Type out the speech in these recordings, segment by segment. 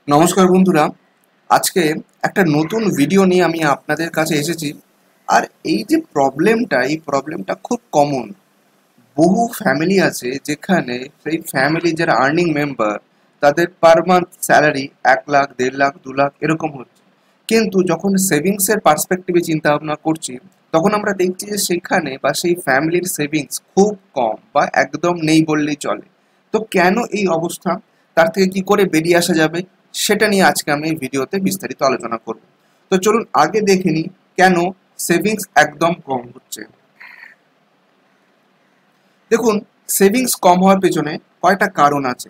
নমস্কার বন্ধুরা, আজকে একটা নতুন ভিডিও নিয়ে আমি আপনাদের কাছে এসেছি। আর এই প্রবলেমটা খুব কমন। বহু ফ্যামিলি আছে যেখানে সেই ফ্যামিলি যারা আর্নিং মেম্বার, তাদের per month salary 1 lakh, 1.5 lakh, 2 lakh এরকম হচ্ছে। কিন্তু যখন সেভিংসের পার্সপেক্টিভে চিন্তা ভাবনা করছি, তখন আমরা দেখছি যে সেখানে বা সেই ফ্যামিলির সেভিংস খুব কম বা একদম নেই বললেই চলে। তো কেন এই অবস্থা, তার থেকে কি করে বেরিয়ে আসা যাবে, সেটা নিয়ে আজকে আমি এই ভিডিওতে বিস্তারিত আলোচনা করব। তো চলুন আগে দেখে নিই কেন সেভিংস একদম কম হচ্ছে। দেখুন, সেভিংস কম হওয়ার পেছনে কয়টা কারণ আছে।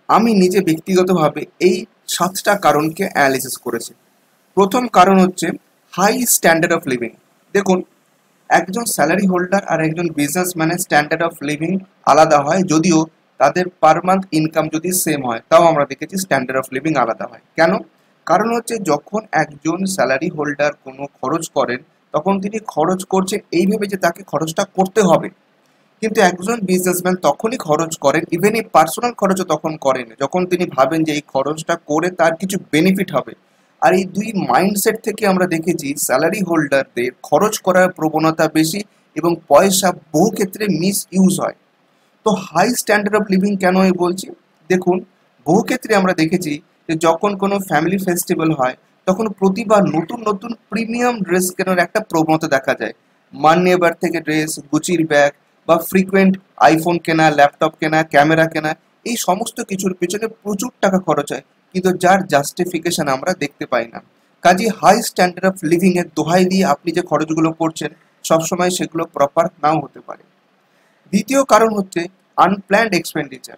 আমি নিজে ব্যক্তিগতভাবে এই 7টা কারণকে অ্যানালিসিস করেছি। প্রথম কারণ হচ্ছে হাই স্ট্যান্ডার্ড অফ লিভিং। দেখুন, একজন স্যালারি হোল্ডার আর একজন বিজনেসম্যানের স্ট্যান্ডার্ড অফ লিভিং আলাদা হয়, যদিও তাদের পার মান্থ ইনকাম যদি সেম হয়, তাও আমরা দেখেছি স্ট্যান্ডার্ড অফ লিভিং আলাদা হয়। কেন? কারণ হচ্ছে যখন একজন স্যালারি হোল্ডার কোনো খরচ করেন, তখন তিনি খরচ করছেন এই ভেবে যে তাকে খরচটা করতে হবে। কিন্তু একজন বিজনেসম্যান তখনই খরচ করেন, ইভেন এই পার্সোনাল খরচও তখন করেন যখন তিনি ভাবেন যে এই খরচটা করে তার কিছু বেনিফিট হবে। আর এই দুই মাইন্ডসেট থেকে আমরা দেখেছি স্যালারি হোল্ডারদের খরচ করার প্রবণতা বেশি এবং পয়সা বহু ক্ষেত্রে মিস ইউজ হয়। তো হাই স্ট্যান্ডার্ড অফ লিভিং কেন আমি বলছি? দেখুন, বহু ক্ষেত্রে আমরা দেখেছি যে যখন কোনো ফ্যামিলি ফেস্টিভ্যাল হয়, তখন প্রতিবার নতুন নতুন প্রিমিয়াম ড্রেস কেনার একটা প্রবণতা দেখা যায়। মান্যে এবার থেকে ড্রেস, গুচির ব্যাগ বা ফ্রিকোয়েন্ট আইফোন কেনা, ল্যাপটপ কেনা, ক্যামেরা কেনা, এই সমস্ত কিছুর পেছনে প্রচুর টাকা খরচ হয়, কিন্তু যার জাস্টিফিকেশন আমরা দেখতে পাই না। কাজে হাই স্ট্যান্ডার্ড অফ লিভিং এর দোহাই দিয়ে আপনি যে খরচগুলো করছেন, সবসময় সেগুলো প্রপার নাও হতে পারে। দ্বিতীয় কারণ হচ্ছে unplanned expenditure.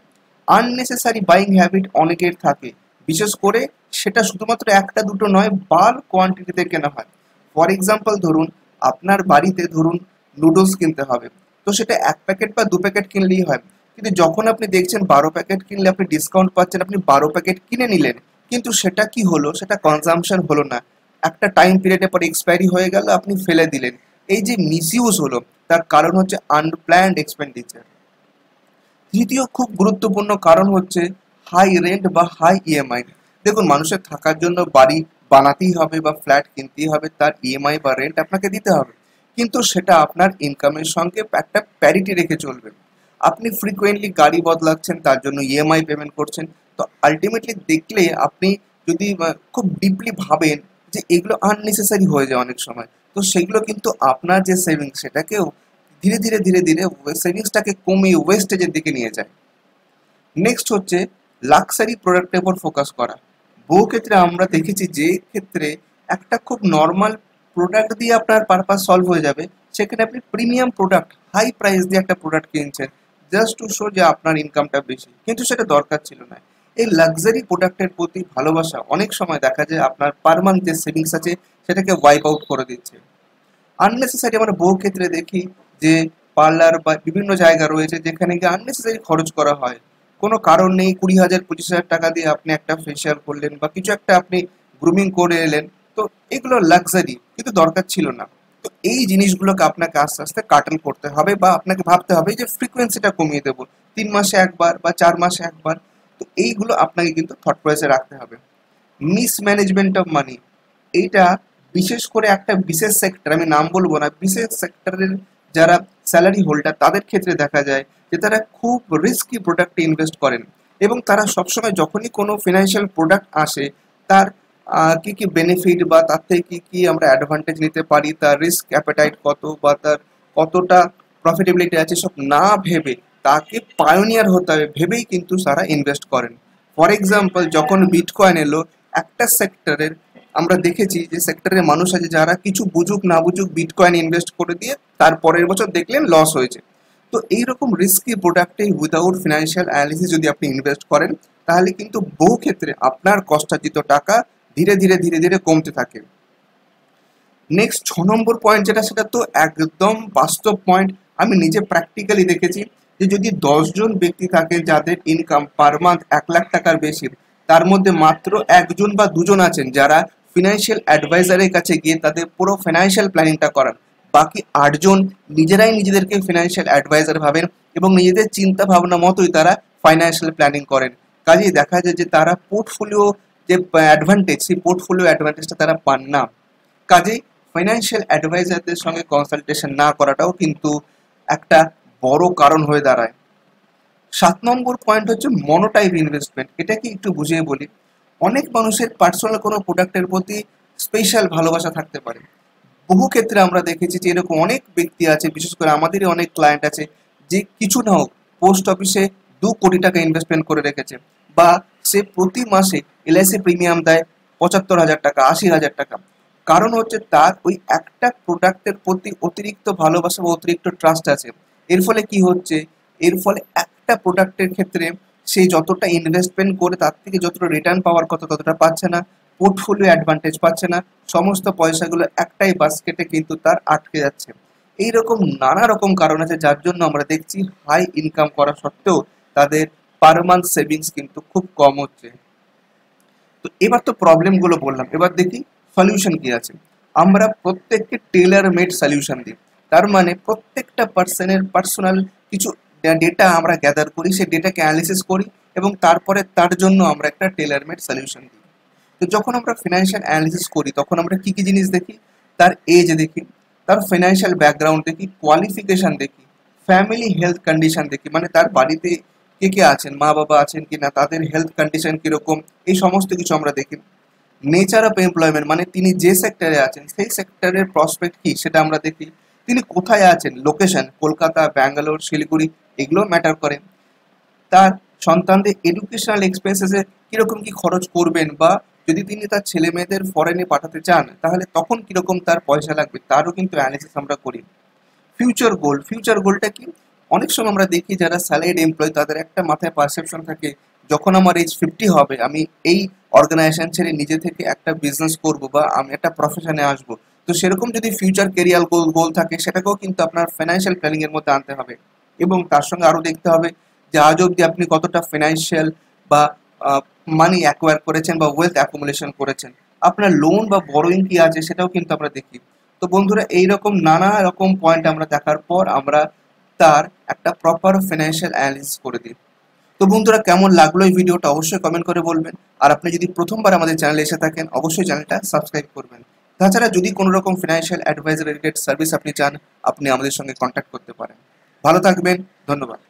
Unnecessary buying habit অনেকের থাকে, বিশেষ করে সেটা শুধুমাত্র একটা দুটো নয়, বাল্ক কোয়ান্টিটিতে কেনা হয়। ফর এক্সাম্পল ধরুন, আপনার বাড়িতে ধরুন নুডলস কিনতে হবে, তো সেটা 1 প্যাকেট বা 2 প্যাকেট কিনলেই হয়। কিন্তু যখন আপনি দেখছেন 12 প্যাকেট কিনলে আপনি ডিসকাউন্ট পাচ্ছেন, আপনি 12 প্যাকেট কিনে নিলেন, কিন্তু সেটা কি হলো, সেটা কনজাম্পশন হলো না, একটা টাইম পিরিয়ডের পর এক্সপায়ারি হয়ে গেল, আপনি ফেলে দিলেন। এই যে মিসইউজ হলো, তার কারণ হচ্ছে আনপ্ল্যান্ড এক্সপেন্ডিচার। তৃতীয় খুব গুরুত্বপূর্ণ কারণ হচ্ছে হাই রেন্ট বা হাই ইএমআই। দেখুন, মানুষের থাকার জন্য বাড়ি বানাতেই হবে বা ফ্ল্যাট কিনতেই হবে, তার ইএমআই বা রেন্ট আপনাকে দিতে হবে। কিন্তু সেটা আপনার ইনকামের সঙ্গে একটা প্যারিটি রেখে চলবে। আপনি ফ্রিকোয়েন্টলি গাড়ি বদলাচ্ছেন, তার জন্য ইএমআই পেমেন্ট করছেন। তো আলটিমেটলি দেখলে আপনি যদি খুব ডিপলি ভাবেন যে এগুলো আননেসেসারি হয়ে যায় অনেক সময়, তো সেগুলো কিন্তু আপনার যে সেভিংস, সেটাকেও ধীরে ধীরে ধীরে ধীরে সেভিংসটাকে কমিয়ে ওয়েস্টেজের দিকে নিয়ে যায়। নেক্সট হচ্ছে লাক্সারি প্রোডাক্টের উপর ফোকাস করা। বহু ক্ষেত্রে আমরা দেখেছি যে ক্ষেত্রে একটা খুব নর্মাল প্রোডাক্ট দিয়ে আপনার পারপাস সলভ হয়ে যাবে, সেখানে আপনি প্রিমিয়াম প্রোডাক্ট, হাই প্রাইস দিয়ে একটা প্রোডাক্ট কিনছেন জাস্ট টু শো যে আপনার ইনকামটা বেশি, কিন্তু সেটা দরকার ছিল না। এই লাক্সারি প্রোডাক্টের প্রতি ভালোবাসা অনেক সময় দেখা যায় আপনার পার মান্থ যে সেভিংস আছে সেটাকে ওয়াইপ আউট করে দিচ্ছে। আননেসেসারি আমরা বহু ক্ষেত্রে দেখি যে পার্লার বা বিভিন্ন জায়গা রয়েছে যেখানে গিয়ে আননেসেসারি খরচ করা হয়। কোনো কারণ নেই 20,000 25,000 টাকা দিয়ে আপনি একটা ফেসিয়াল করলেন বা কিছু একটা আপনি গ্রুমিং করে এলেন। তো এগুলো লাক্সারি, কিন্তু দরকার ছিল না। তো এই জিনিসগুলোকে আপনাকে আস্তে আস্তে কাটেল করতে হবে বা আপনাকে ভাবতে হবে যে ফ্রিকোয়েন্সিটা কমিয়ে দেবো, 3 মাসে একবার বা 4 মাসে একবার। তো এইগুলো আপনাকে কিন্তু থট প্রসেসে রাখতে হবে। মিসম্যানেজমেন্ট অফ মানি, এইটা বিশেষ করে একটা বিশেষ সেক্টর, আমি নাম বলবো না, বিশেষ সেক্টরের যারা স্যালারি হোল্ডার তাদের ক্ষেত্রে দেখা যায় যে তারা খুব রিস্কি প্রোডাক্টে ইনভেস্ট করেন এবং তারা সবসময় যখনই কোনো ফিনান্সিয়াল প্রোডাক্ট আসে, তার কি কি বেনিফিট বা তার থেকে কি কি আমরা অ্যাডভান্টেজ নিতে পারি, তার রিস্ক অ্যাপেটাইট কত বা তার কতটা প্রফিটেবিলিটি আছে, সব না ভেবে তাকে পায়োনিয়ার হতে হবে ভেবেই কিন্তু তারা ইনভেস্ট করেন। ফর এক্সাম্পল, যখন বিটকয়েন এলো, একটা সেক্টরের আমরা দেখেছি যে সেক্টরের মানুষ আছে যারা কিছু বুঝুক না বুঝুক বিটকয়েন ইনভেস্ট করে দিয়ে তার পরের বছর দেখলেন লস হয়েছে। তো এইরকম রিস্কি প্রোডাক্টে উইদাউট ফিনান্সিয়াল অ্যানালিসিস যদি আপনি ইনভেস্ট করেন, তাহলে কিন্তু বহু ক্ষেত্রে আপনার কষ্টার্জিত টাকা ধীরে ধীরে ধীরে ধীরে কমতে থাকে। নেক্সট 6 নম্বর পয়েন্ট যেটা, সেটা তো একদম বাস্তব পয়েন্ট। আমি নিজে প্র্যাকটিক্যালি দেখেছি যে যদি 10 জন ব্যক্তি থাকে যাদের ইনকাম পার মান্থ 1 লাখ টাকার বেশি, তার মধ্যে মাত্র 1 জন বা 2 জন আছেন যারা ফিনান্সিয়াল অ্যাডভাইজারের কাছে গিয়ে তাদের পুরো ফিনান্সিয়াল প্ল্যানিংটা করান। বাকি 8 জন নিজেরাই নিজেদেরকে ফিনান্সিয়াল অ্যাডভাইজার ভাবেন এবং নিজেদের চিন্তা ভাবনা মতোই তারা ফাইন্যান্সিয়াল প্ল্যানিং করেন। কাজেই দেখা যায় যে তারা পোর্টফোলিও যে অ্যাডভান্টেজ, সেই পোর্টফোলিও অ্যাডভান্টেজটা তারা পান না। কাজেই ফাইন্যান্সিয়াল অ্যাডভাইজারদের সঙ্গে কনসালটেশন না করাটাও কিন্তু একটা বড় কারণ হয়ে দাঁড়ায়। 7 নম্বর পয়েন্ট হচ্ছে মনোটাইপ ইনভেস্টমেন্ট। এটা কি একটু বুঝিয়ে বলি। অনেক মানুষের পার্সোনাল কোনো প্রোডাক্টের প্রতি স্পেশাল ভালোবাসা থাকতে পারে। বহু ক্ষেত্রে আমরা দেখেছি যে এরকম অনেক ব্যক্তি আছে, বিশেষ করে আমাদেরই অনেক ক্লায়েন্ট আছে, যে কিছু না হোক পোস্ট অফিসে 2 কোটি টাকা ইনভেস্টমেন্ট করে রেখেছে, বা সে প্রতি মাসে এলআইসি প্রিমিয়াম দেয় 75,000 টাকা, 80,000 টাকা। কারণ হচ্ছে তার ওই একটা প্রোডাক্টের প্রতি অতিরিক্ত ভালোবাসা বা অতিরিক্ত ট্রাস্ট আছে। এর ফলে কি হচ্ছে, এর ফলে একটা প্রোডাক্টের ক্ষেত্রে সে যতটা ইনভেস্টমেন্ট করে তার থেকে যতটা রিটার্ন পাওয়ার কথা ততটা পাচ্ছে না, পোর্টফোলিও অ্যাডভান্টেজ পাচ্ছে না, সমস্ত পয়সাগুলো একটাই বাস্কেটে কিন্তু তার আটকে যাচ্ছে। এইরকম নানা রকম কারণ আছে যার জন্য আমরা দেখছি হাই ইনকাম করা সত্ত্বেও তাদের পার মান্থ সেভিংস কিন্তু খুব কম হচ্ছে। তো এবার তো প্রবলেমগুলো বললাম, এবার দেখি সলিউশন কি আছে। আমরা প্রত্যেককে টেলার মেড সলিউশন দিই। তার মানে প্রত্যেকটা পার্সনের পার্সোনাল কিছু ডেটা আমরা গ্যাদার করি, সেই ডেটাকে অ্যানালিসিস করি এবং তারপরে তার জন্য আমরা একটা টেলার মেড সলিউশন দিই। তো যখন আমরা ফিনান্সিয়াল অ্যানালিসিস করি তখন আমরা কি কি জিনিস দেখি, তার এজ দেখি, তার ফিনান্সিয়াল ব্যাকগ্রাউন্ড দেখি, কোয়ালিফিকেশন দেখি, ফ্যামিলি হেলথ কন্ডিশন দেখি, মানে তার বাড়িতে কে কে আছেন, মা বাবা আছেন কি না, তাদের হেলথ কন্ডিশন কিরকম, এই সমস্ত কিছু আমরা দেখি। নেচার অফ এমপ্লয়মেন্ট, মানে তিনি যে সেক্টরে আছেন সেই সেক্টরের প্রসপেক্ট কি সেটা আমরা দেখি। তিনি কোথায় আছেন, লোকেশন কলকাতা, ব্যাঙ্গালোর, শিলিগুড়ি, এগুলো ম্যাটার করে। তার সন্তানদের এডুকেশনাল এক্সপেন্সেসে কিরকম কি খরচ করবেন, বা যদি তিনি তার ছেলে মেয়েদের ফরেনে পাঠাতে চান তাহলে তখন কিরকম তার পয়সা লাগবে, তারও কিন্তু অ্যানালিসিস আমরা করি। ফিউচার গোলটা কি, অনেক সময় আমরা দেখি যারা স্যালারিড এমপ্লয় তাদের একটা মাথায় পারসেপশন থাকে, যখন আমার এজ 50 হবে আমি এই অর্গানাইজেশন ছেড়ে নিজে থেকে একটা বিজনেস করব বা আমি একটা প্রফেশনে আসবো। তো সেরকম যদি ফিউচার কেরিয়ার গোল থাকে সেটাকেও কিন্তু আপনার ফাইন্যান্সিয়াল প্ল্যানিং এর মধ্যে আনতে হবে। এবং তার সঙ্গে আরো দেখতে হবে যে আজ অব্দি আপনি কতটা ফিনান্সিয়াল বা মানি অ্যাকোয়ার করেছেন বা ওয়েলথ অ্যাকুমুলেশন করেছেন, আপনার লোন বা বরোইং কি আছে সেটাও কিন্তু আমরা দেখি। তো বন্ধুরা, এইরকম নানা রকম পয়েন্ট আমরা দেখার পর আমরা তার একটা প্রপার ফিনান্সিয়াল অ্যানালিসিস করে দিই। তো বন্ধুরা, কেমন লাগলো এই ভিডিওটা অবশ্যই কমেন্ট করে বলবেন। আর আপনি যদি প্রথমবার আমাদের চ্যানেলে এসে থাকেন অবশ্যই চ্যানেলটা সাবস্ক্রাইব করবেন। তাছাড়া যদি কোনো রকম ফিনান্সিয়াল অ্যাডভাইজার রিলেটেড সার্ভিস আপনি চান, আপনি আমাদের সঙ্গে কন্ট্যাক্ট করতে পারেন। ভালো থাকবেন, ধন্যবাদ।